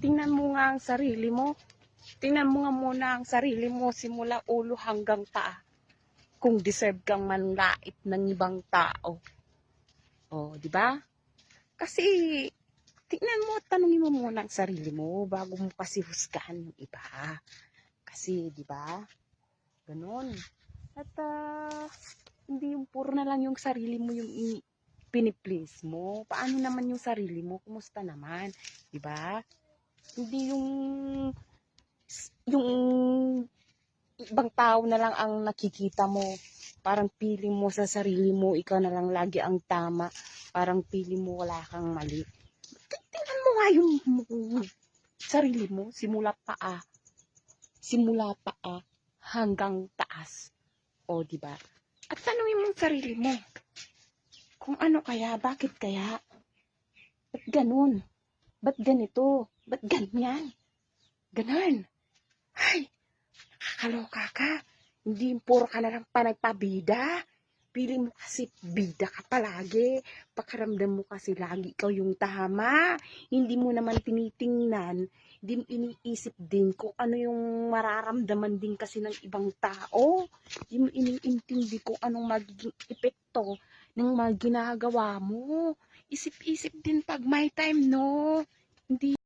tingnan mo nga ang sarili mo. Tingnan mo nga muna ang sarili mo simula ulo hanggang paa. Kung deserve kang manlait ng ibang tao. O, di ba? Kasi, tingnan mo, tanungin mo muna ang sarili mo bago mo kasi husgahan yung iba. Kasi, di ba? Ganon. At, hindi yung puro na lang yung sarili mo yung piniplease mo. Paano naman yung sarili mo? Kumusta naman? Di ba? Hindi yung ibang tao na lang ang nakikita mo. Parang feeling mo sa sarili mo, ikaw na lang lagi ang tama. Parang feeling mo wala kang mali. Tingnan mo nga yung sarili mo, simula paa hanggang taas. O, di ba? At tanungin mo yung sarili mo, kung ano kaya, bakit kaya? Ba't ganun? Ba't ganito? Ba't ganyan? Ganon. Ay, nakakaloka ka. Hindi puro ka na lang panagpabida. Pili mo kasi bida ka palagi. Pakaramdam mo kasi lagi ikaw yung tama. Hindi mo naman tinitingnan. Hindi mo iniisip din kung ano yung mararamdaman din kasi ng ibang tao. Hindi mo iniintindi kung anong magiging epekto ng mga ginagawa mo. Isip-isip din pag may time, no? Hindi